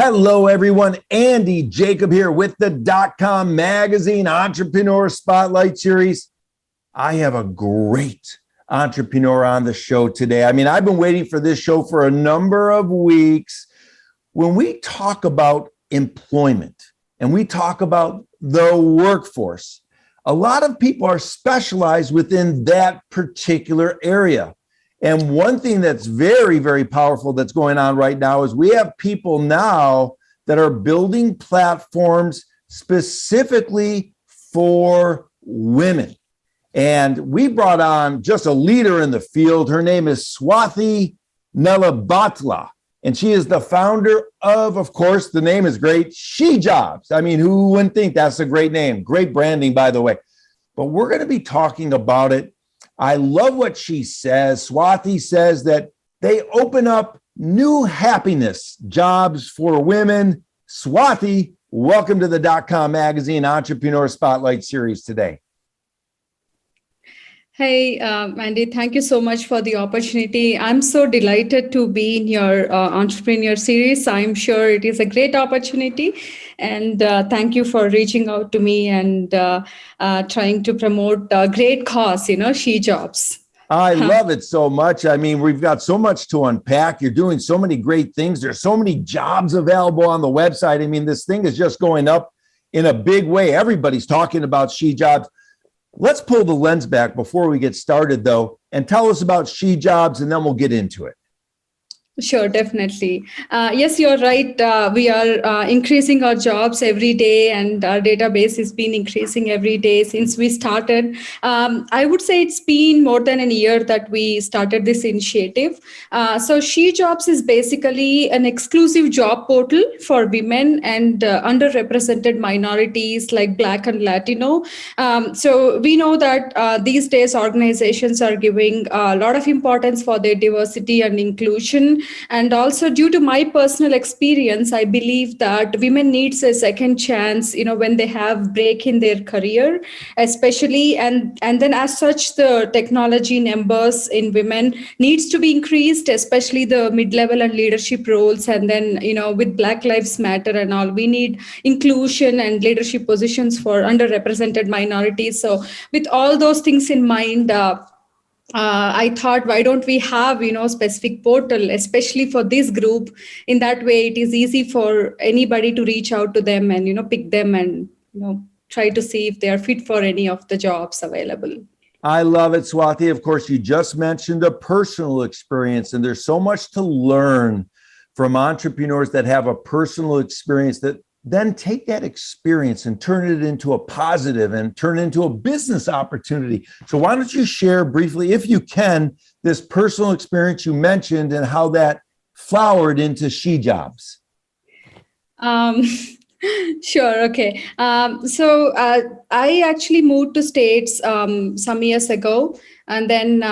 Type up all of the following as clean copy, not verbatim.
Hello, everyone. Andy Jacob here with the .com Magazine Entrepreneur Spotlight Series. I have a great entrepreneur on the show today. I mean, I've been waiting for this show for a number of weeks. When we talk about employment and we talk about the workforce, a lot of people are specialized within that particular area. And one thing that's very, very powerful that's going on right now is we have people now that are building platforms specifically for women. And we brought on just a leader in the field. Her name is Swathi Nelabhatla. And she is the founder of course, the name is great, SheJobs. I mean, who wouldn't think that's a great name? Great branding, by the way. But we're going to be talking about it. I love what she says. Swathi says that they open up new happiness jobs for women. Swathi, welcome to the .com Magazine Entrepreneur Spotlight Series today. Hey, Andy, thank you so much for the opportunity. I'm so delighted to be in your entrepreneur series. I'm sure it is a great opportunity. And thank you for reaching out to me and trying to promote a great cause, SheJobs. I love it so much. I mean, we've got so much to unpack. You're doing so many great things. There's so many jobs available on the website. I mean, this thing is just going up in a big way. Everybody's talking about SheJobs. Let's pull the lens back before we get started, though, and tell us about SheJobs, and then we'll get into it. Sure, definitely. Yes, you're right. We are increasing our jobs every day, and our database has been increasing every day since we started. I would say it's been more than a year that we started this initiative. So SheJobs is basically an exclusive job portal for women and underrepresented minorities like Black and Latino. So we know that these days organizations are giving a lot of importance for their diversity and inclusion. And also, due to my personal experience, I believe that women needs a second chance, when they have break in their career, especially. And then as such, the technology numbers in women needs to be increased, especially the mid-level and leadership roles. And then, with Black Lives Matter and all, we need inclusion and leadership positions for underrepresented minorities. So with all those things in mind, I thought, why don't we have, specific portal, especially for this group? In that way, it is easy for anybody to reach out to them and, pick them and, try to see if they are fit for any of the jobs available. I love it, Swathi. Of course, you just mentioned a personal experience, and there's so much to learn from entrepreneurs that have a personal experience that then take that experience and turn it into a positive and turn it into a business opportunity. So why don't you share briefly, if you can, this personal experience you mentioned and how that flowered into SheJobs? Sure. Okay. So I actually moved to States some years ago, and then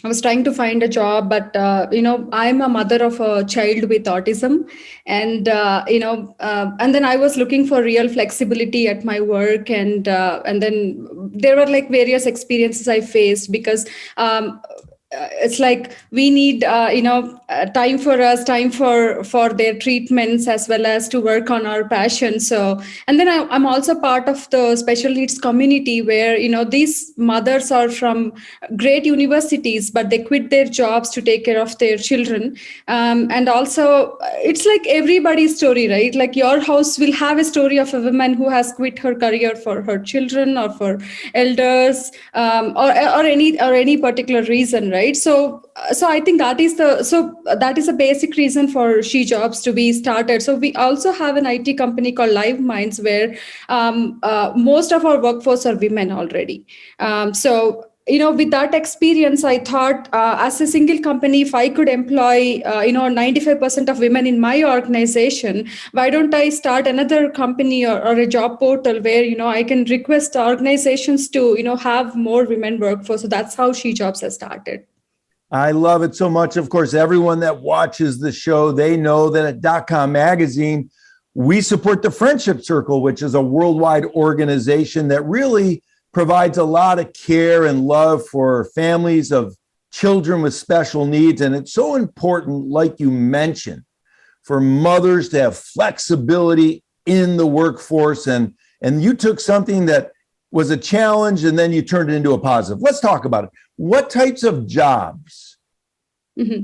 I was trying to find a job, but, I'm a mother of a child with autism, and then I was looking for real flexibility at my work. And then there were like various experiences I faced because it's like we need, time for us, time for their treatments, as well as to work on our passion. So, and then I'm also part of the special needs community where, these mothers are from great universities, but they quit their jobs to take care of their children. And also it's like everybody's story, right? Like your house will have a story of a woman who has quit her career for her children or for elders, or any particular reason, right? So I think that is a basic reason for SheJobs to be started. So we also have an IT company called Live Minds where most of our workforce are women already. With that experience, I thought as a single company, if I could employ 95% of women in my organization, why don't I start another company or a job portal where I can request organizations to have more women workforce. So that's how SheJobs has started. I love it so much. Of course, everyone that watches the show, they know that at .com Magazine, we support the Friendship Circle, which is a worldwide organization that really provides a lot of care and love for families of children with special needs. And it's so important, like you mentioned, for mothers to have flexibility in the workforce. And you took something that was a challenge and then you turned it into a positive. Let's talk about it. What types of jobs,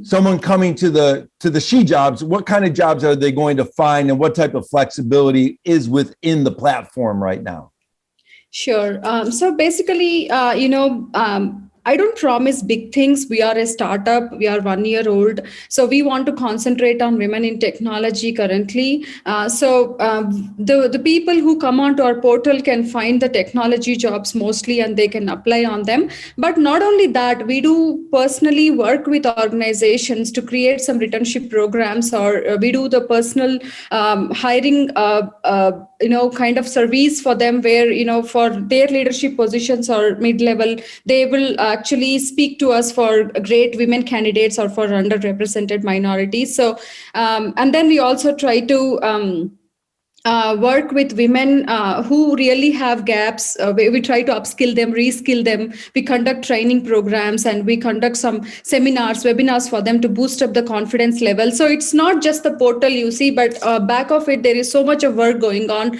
someone coming to the SheJobs, what kind of jobs are they going to find and what type of flexibility is within the platform right now? Sure. So basically, I don't promise big things. We are a startup. We are 1 year old. So we want to concentrate on women in technology currently. The people who come onto our portal can find the technology jobs mostly and they can apply on them. But not only that, we do personally work with organizations to create some returnship programs, or we do the personal hiring kind of service for them where, for their leadership positions or mid-level, they will actually speak to us for great women candidates or for underrepresented minorities. So, and then we also try to work with women who really have gaps. We try to upskill them, reskill them. We conduct training programs and we conduct some seminars, webinars for them to boost up the confidence level. So it's not just the portal you see, but back of it, there is so much of work going on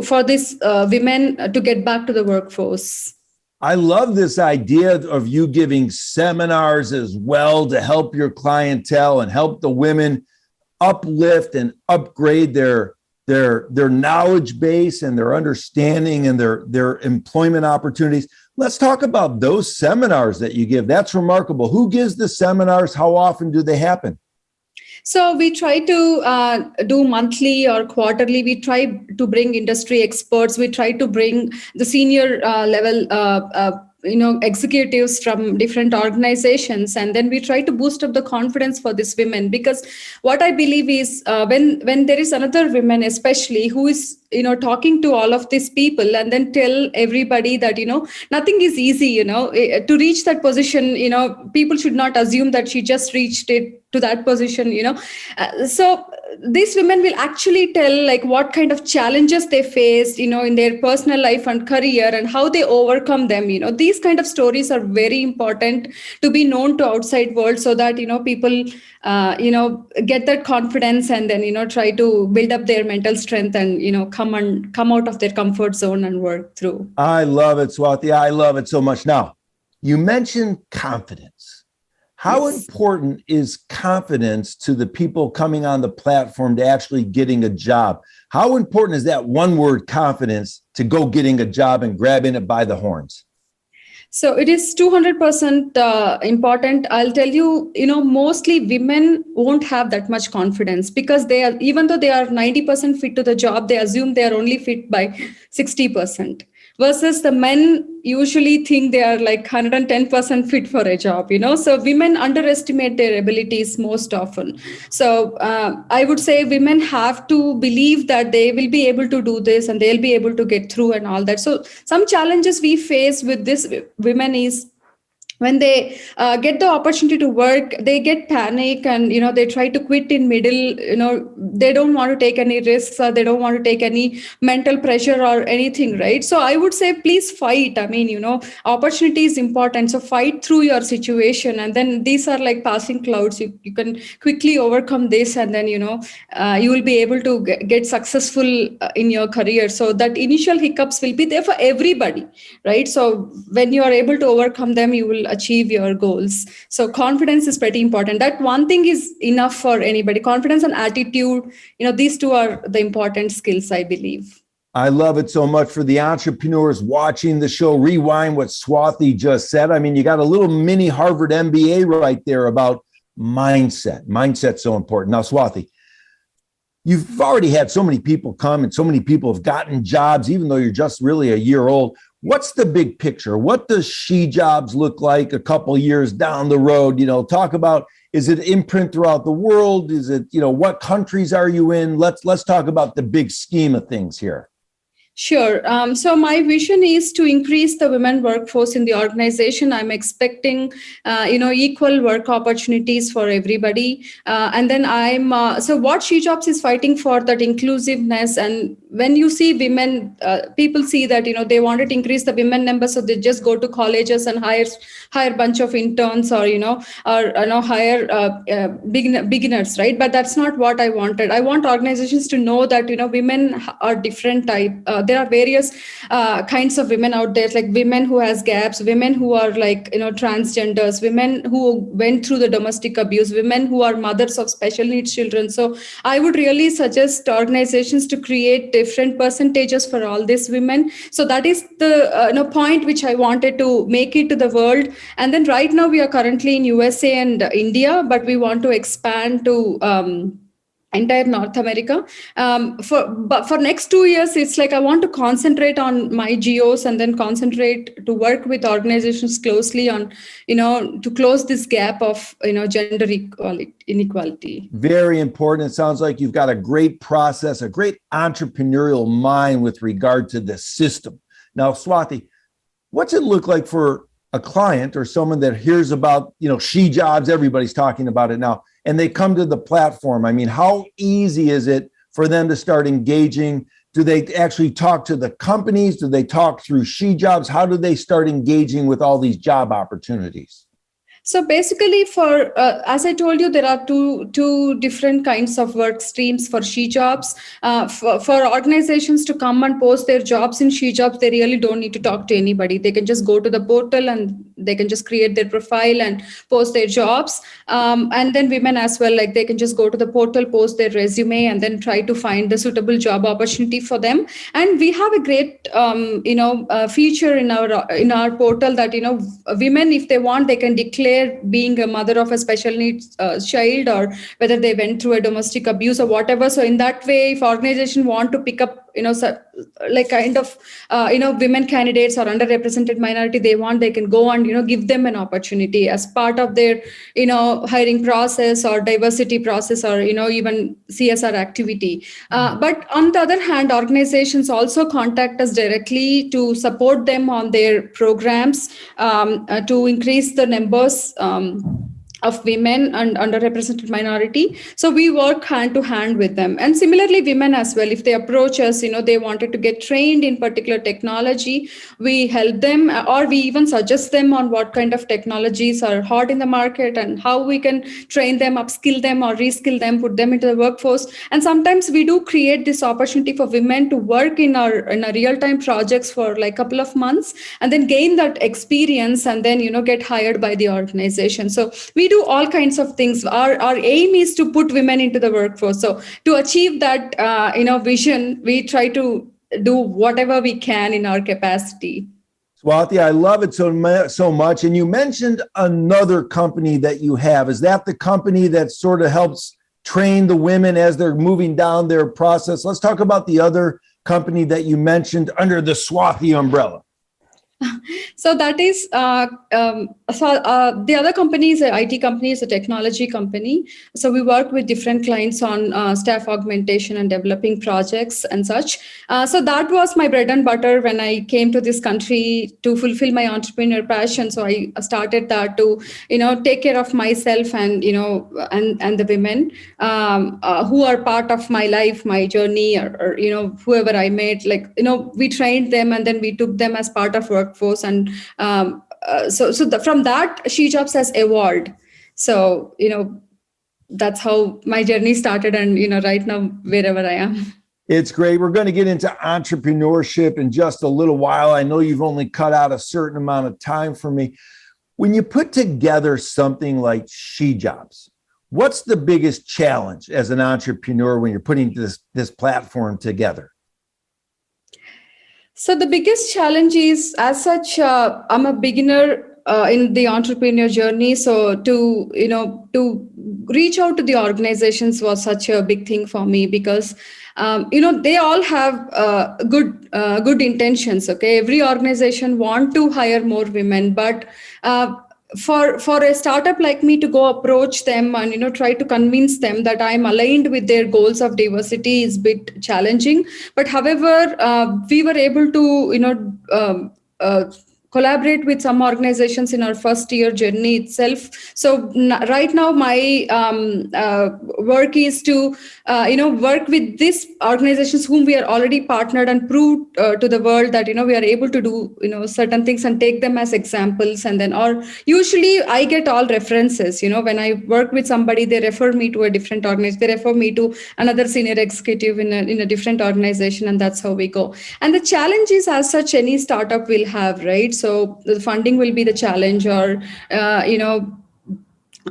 for these women to get back to the workforce. I love this idea of you giving seminars as well to help your clientele and help the women uplift and upgrade their knowledge base and their understanding and their employment opportunities. Let's talk about those seminars that you give. That's remarkable. Who gives the seminars? How often do they happen? So we try to do monthly or quarterly. We try to bring industry experts. We try to bring the senior level executives from different organizations, and then we try to boost up the confidence for these women, because what I believe is when there is another woman especially who is talking to all of these people and then tell everybody that nothing is easy, to reach that position, people should not assume that she just reached it to that position, so these women will actually tell like what kind of challenges they faced, in their personal life and career, and how they overcome them. These kind of stories are very important to be known to outside world, so that people get that confidence and then try to build up their mental strength and come out of their comfort zone and work through. I love it, Swathi. I love it so much. Now, you mentioned confidence. How important is confidence to the people coming on the platform to actually getting a job? How important is that one word, confidence, to go getting a job and grabbing it by the horns? So it is 200% important. I'll tell you, mostly women won't have that much confidence, because even though they are 90% fit to the job, they assume they are only fit by 60%. Versus the men usually think they are like 110% fit for a job, So women underestimate their abilities most often. So I would say women have to believe that they will be able to do this and they'll be able to get through and all that. So some challenges we face with this women is, when they get the opportunity to work, they get panic and, they try to quit in middle, they don't want to take any risks, or they don't want to take any mental pressure or anything, right? So I would say, please fight. I mean, opportunity is important. So fight through your situation. And then these are like passing clouds. You can quickly overcome this, and then, you will be able to get successful in your career. So that initial hiccups will be there for everybody, right? So when you are able to overcome them, you will achieve your goals. So confidence is pretty important. That one thing is enough for anybody. Confidence and attitude, these two are the important skills, I believe. I love it so much. For the entrepreneurs watching the show, rewind what Swathi just said. I mean, you got a little mini Harvard MBA right there about mindset. Mindset's so important. Now, Swathi, you've already had so many people come and so many people have gotten jobs, even though you're just really a year old. What's the big picture? What does SheJobs look like a couple years down the road? Talk about, is it imprint throughout the world? Is it, what countries are you in? Let's talk about the big scheme of things here. Sure. So my vision is to increase the women workforce in the organization. I'm expecting, equal work opportunities for everybody. And then so what SheJobs is fighting for that inclusiveness. And when you see women, people see that, they wanted to increase the women number. So they just go to colleges and hire bunch of interns or, hire beginners, right? But that's not what I wanted. I want organizations to know that, women are different type. There are various kinds of women out there, like women who has gaps, women who are like, transgenders, women who went through the domestic abuse, women who are mothers of special needs children. So I would really suggest organizations to create different percentages for all these women. So that is the point which I wanted to make it to the world. And then right now we are currently in USA and India, but we want to expand to entire North America. But for next 2 years, it's like I want to concentrate on my geos and then concentrate to work with organizations closely on, to close this gap of, gender inequality. Very important. It sounds like you've got a great process, a great entrepreneurial mind with regard to the system. Now, Swathi, what's it look like for a client or someone that hears about, SheJobs, everybody's talking about it now, and they come to the platform? I mean, how easy is it for them to start engaging? Do they actually talk to the companies? Do they talk through SheJobs? How do they start engaging with all these job opportunities? So basically, as I told you, there are two different kinds of work streams for SheJobs. For organizations to come and post their jobs in SheJobs, they really don't need to talk to anybody. They can just go to the portal and they can just create their profile and post their jobs. And then women as well, like they can just go to the portal, post their resume, and then try to find the suitable job opportunity for them. And we have a great, feature in our portal that women, if they want, they can declare being a mother of a special needs child, or whether they went through a domestic abuse or whatever. So in that way, if organization want to pick up, women candidates or underrepresented minority, they can go and, give them an opportunity as part of their, hiring process or diversity process or, even CSR activity. But on the other hand, organizations also contact us directly to support them on their programs to increase the numbers of women and underrepresented minority. So we work hand to hand with them. And similarly, women as well, if they approach us, they wanted to get trained in particular technology, we help them, or we even suggest them on what kind of technologies are hot in the market and how we can train them, upskill them or reskill them, put them into the workforce. And sometimes we do create this opportunity for women to work in our real-time projects for like a couple of months and then gain that experience and then, get hired by the organization. So we do all kinds of things. Our aim is to put women into the workforce. So to achieve that, vision, we try to do whatever we can in our capacity. Swathi, I love it so much. And you mentioned another company that you have. Is that the company that sort of helps train the women as they're moving down their process? Let's talk about the other company that you mentioned under the Swathi umbrella. So that is the other company is an IT company, is a technology company. So we work with different clients on staff augmentation and developing projects and such. So that was my bread and butter when I came to this country to fulfill my entrepreneur passion. So I started that to take care of myself and and the women who are part of my life, my journey, or whoever I met. Like we trained them and then we took them as part of workforce. And from that, SheJobs has evolved. So, that's how my journey started. And, right now, wherever I am. It's great. We're going to get into entrepreneurship in just a little while. I know you've only cut out a certain amount of time for me. When you put together something like SheJobs, what's the biggest challenge as an entrepreneur when you're putting this platform together? So the biggest challenge is, as such, I'm a beginner in the entrepreneur journey. So to reach out to the organizations was such a big thing for me because, they all have good intentions. Okay, every organization want to hire more women, but for a startup like me to go approach them and try to convince them that I'm aligned with their goals of diversity is a bit challenging. But however, we were able to collaborate with some organizations in our first year journey itself. So right now my work is to work with these organizations whom we are already partnered and prove to the world that we are able to do certain things and take them as examples. And then, or usually I get all references. When I work with somebody, they refer me to a different organization, they refer me to another senior executive in a different organization, and that's how we go. And the challenge is, as such, any startup will have, right? So the funding will be the challenge, or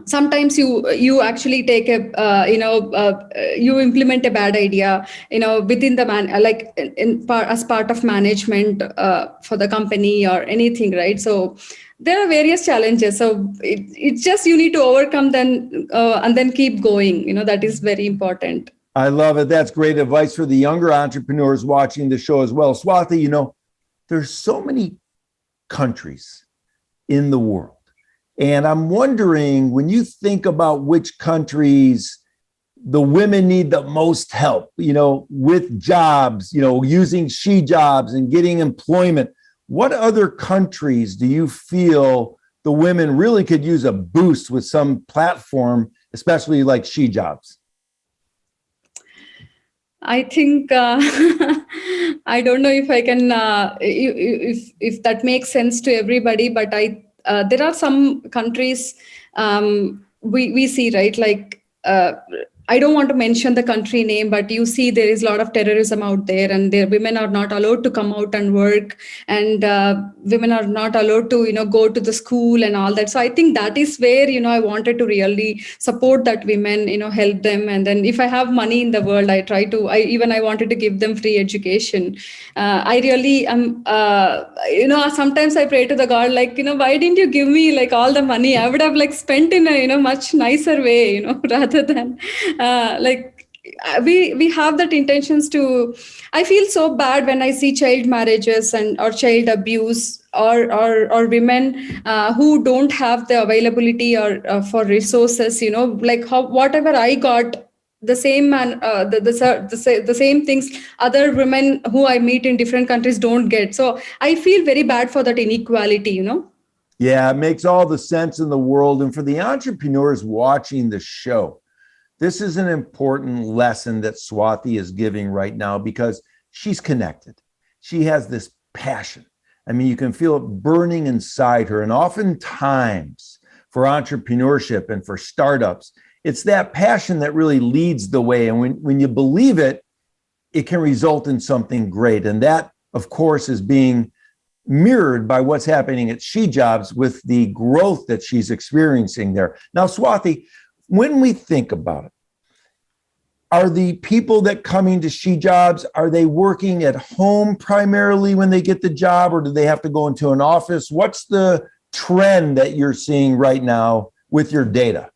sometimes you actually take you implement a bad idea within the like as part of management for the company or anything, right? So there are various challenges. So it's just you need to overcome them and then keep going. That is very important. I love it. That's great advice for the younger entrepreneurs watching the show as well. Swathi, there's so many countries in the world. And I'm wondering, when you think about which countries the women need the most help, with jobs, using SheJobs and getting employment, what other countries do you feel the women really could use a boost with some platform, especially like SheJobs? I think I don't know if I can if that makes sense to everybody, but there are some countries we see, right? Like I don't want to mention the country name, but you see there is a lot of terrorism out there, and their women are not allowed to come out and work, and women are not allowed to go to the school and all that. So I think that is where I wanted to really support that women, help them. And then if I have money in the world, I try to I wanted to give them free education. I really am sometimes I pray to the God, like, why didn't you give me like all the money? I would have like spent in a much nicer way, rather than we have that intentions to. I feel so bad when I see child marriages or child abuse, or women who don't have the availability or for resources, like whatever I got, the same man the same things other women who I meet in different countries don't get. So I feel very bad for that inequality. Yeah, it makes all the sense in the world. And for the entrepreneurs watching the show, this is an important lesson that Swathi is giving right now, because she's connected. She has this passion. I mean, you can feel it burning inside her. And oftentimes for entrepreneurship and for startups, it's that passion that really leads the way. And when you believe it, it can result in something great. And that, of course, is being mirrored by what's happening at SheJobs with the growth that she's experiencing there. Now, Swathi, when we think about it, are the people that coming to SheJobs, are they working at home primarily when they get the job, or do they have to go into an office? What's the trend that you're seeing right now with your data?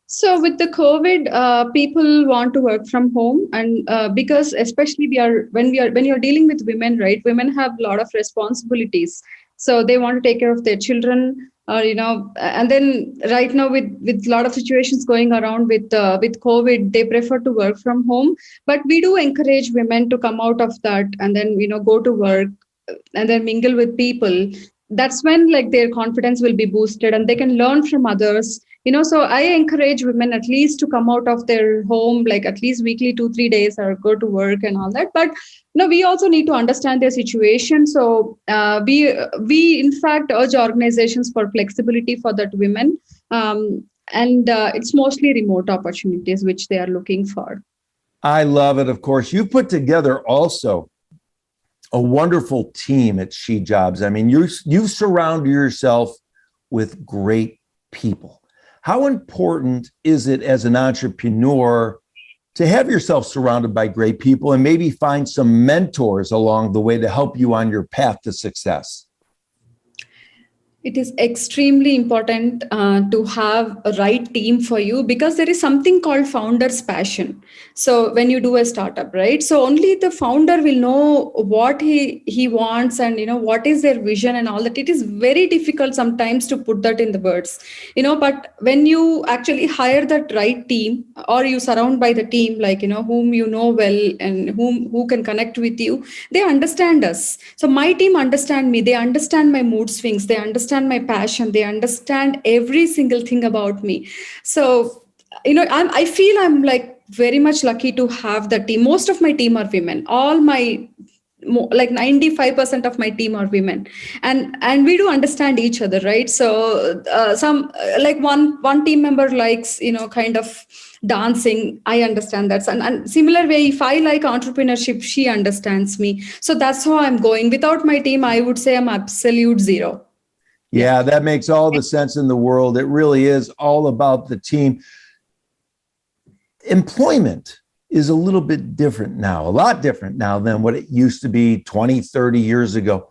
So with the COVID, people want to work from home, and because especially when you're dealing with women, right? Women have a lot of responsibilities, so they want to take care of their children, and then right now with a lot of situations going around with COVID, they prefer to work from home. But we do encourage women to come out of that and then go to work and then mingle with people. That's when like their confidence will be boosted and they can learn from others. So I encourage women at least to come out of their home, like at least weekly 2-3 days, or go to work and all that. But we also need to understand their situation. So we in fact urge organizations for flexibility for that women. And it's mostly remote opportunities which they are looking for. I love it. Of course, you put together also a wonderful team at SheJobs. I mean, you surround yourself with great people. How important is it as an entrepreneur to have yourself surrounded by great people and maybe find some mentors along the way to help you on your path to success? It is extremely important to have a right team for you, because there is something called founder's passion. So when you do a startup, right? So only the founder will know what he wants, and what is their vision and all that. It is very difficult sometimes to put that in the words, but when you actually hire that right team, or you surround by the team, like whom you know well, and who can connect with you, they understand us. So my team understand me, they understand my mood swings, they understand my passion, they understand every single thing about me. So I feel I'm like very much lucky to have the team. Most of my team are women. All my like 95% of my team are women, and we do understand each other, right? So some like one team member likes kind of dancing, I understand that, and similar way, if I like entrepreneurship, she understands me. So that's how I'm going. Without my team, I would say I'm absolute zero. Yeah. Yeah, that makes all the sense in the world. It really is all about the team. Employment is a little bit different now, a lot different now than what it used to be 20, 30 years ago.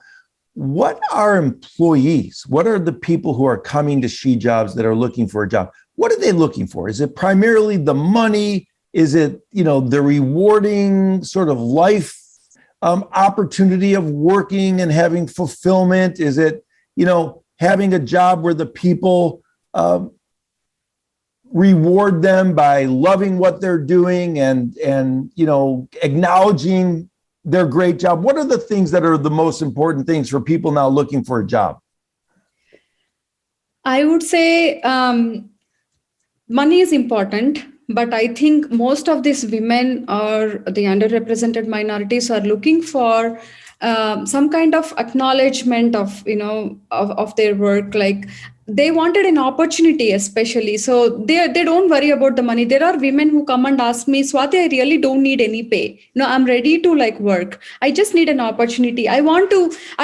What are employees? What are the people who are coming to SheJobs that are looking for a job? What are they looking for? Is it primarily the money? Is it, the rewarding sort of life opportunity of working and having fulfillment? Is it, having a job where the people reward them by loving what they're doing and acknowledging their great job? What are the things that are the most important things for people now looking for a job? I would say money is important, but I think most of these women or the underrepresented minorities are looking for some kind of acknowledgement of of their work. Like they wanted an opportunity, especially. So they don't worry about the money. There are women who come and ask me, Swathi, I really don't need any pay. I'm ready to like work. I just need an opportunity. I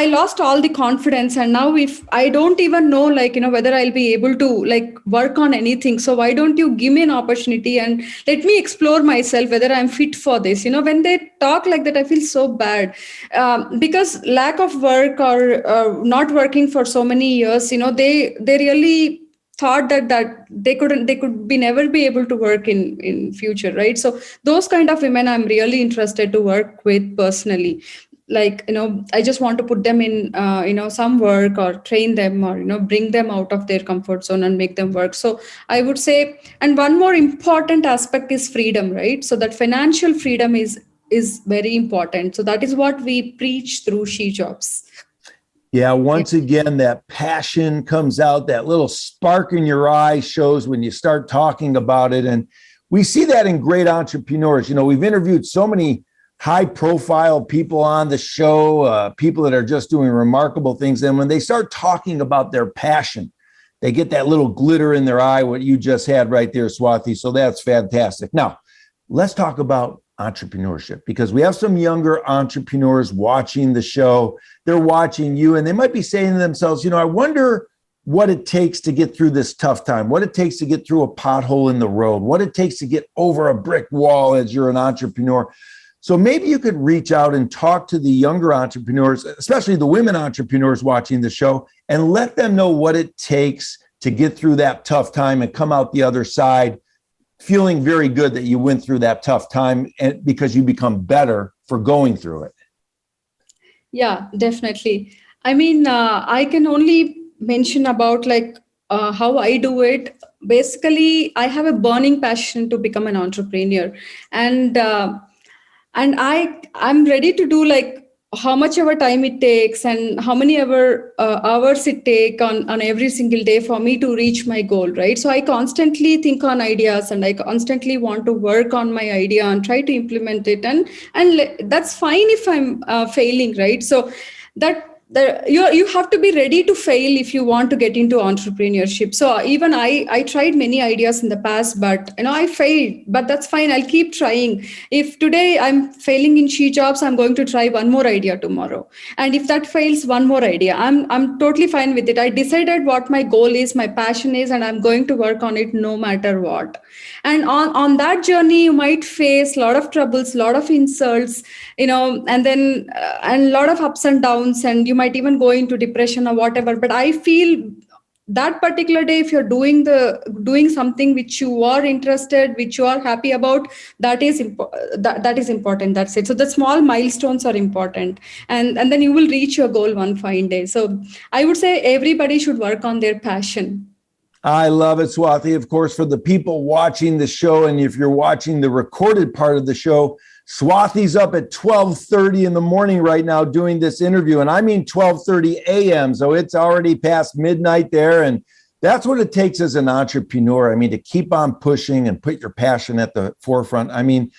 lost all the confidence, and now if I don't even know whether I'll be able to like work on anything. So why don't you give me an opportunity and let me explore myself whether I'm fit for this? When they talk like that, I feel so bad, because lack of work or not working for so many years, they really thought that they could be never be able to work in future, right? So those kind of women I'm really interested to work with personally. Like I just want to put them in some work, or train them, or bring them out of their comfort zone and make them work. So I would say, and one more important aspect is freedom, right? So that financial freedom is very important. So that is what we preach through SheJobs. Yeah, once again, that passion comes out, that little spark in your eye shows when you start talking about it. And we see that in great entrepreneurs. We've interviewed so many high profile people on the show, people that are just doing remarkable things. And when they start talking about their passion, they get that little glitter in their eye, what you just had right there, Swathi. So that's fantastic. Now, let's talk about entrepreneurship, because we have some younger entrepreneurs watching the show. They're watching you, and they might be saying to themselves, I wonder what it takes to get through this tough time, what it takes to get through a pothole in the road, what it takes to get over a brick wall as you're an entrepreneur. So maybe you could reach out and talk to the younger entrepreneurs, especially the women entrepreneurs watching the show, and let them know what it takes to get through that tough time and come out the other side feeling very good that you went through that tough time, and because you become better for going through it. Yeah, definitely. I mean, I can only mention about how I do it. Basically, I have a burning passion to become an entrepreneur, and I'm ready to do how much ever time it takes, and how many hours it take on every single day for me to reach my goal, right? So I constantly think on ideas, and I constantly want to work on my idea and try to implement it, and that's fine if I'm failing, right? So you have to be ready to fail if you want to get into entrepreneurship. So even I tried many ideas in the past, but I failed, but that's fine. I'll keep trying. If today I'm failing in SheJobs, I'm going to try one more idea tomorrow. And if that fails, one more idea. I'm totally fine with it. I decided what my goal is, my passion is, and I'm going to work on it no matter what. And on that journey, you might face a lot of troubles, a lot of insults, and then and a lot of ups and downs, and you might even go into depression or whatever. But I feel that particular day, if you're doing something which you are interested, which you are happy about, that is that is important. That's it. So the small milestones are important, and then you will reach your goal one fine day. So I would say everybody should work on their passion. I love it, Swathi. Of course, for the people watching the show, and if you're watching the recorded part of the show, Swathi's up at 12:30 in the morning right now doing this interview. And I mean 12:30 a.m. So it's already past midnight there. And that's what it takes as an entrepreneur. I mean, to keep on pushing and put your passion at the forefront. I mean,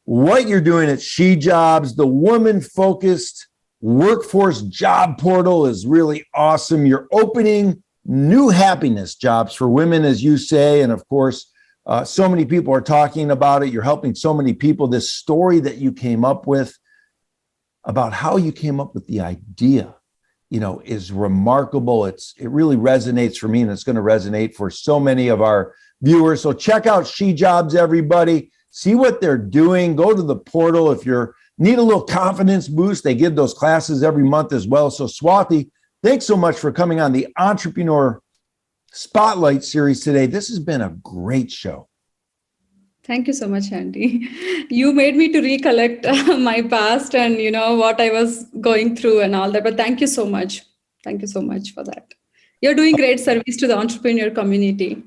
what you're doing at SheJobs, the woman-focused workforce job portal, is really awesome. You're opening new happiness jobs for women, as you say. And of course, so many people are talking about it. You're helping so many people. This story that you came up with about how you came up with the idea, is remarkable. It really resonates for me, and it's going to resonate for so many of our viewers. So check out SheJobs, everybody. See what they're doing. Go to the portal. If you need a little confidence boost, they give those classes every month as well. So Swathi, thanks so much for coming on the Entrepreneur Spotlight series today. This has been a great show. Thank you so much, Andy. You made me to recollect my past and what I was going through and all that. But thank you so much. Thank you so much for that. You're doing great service to the entrepreneur community.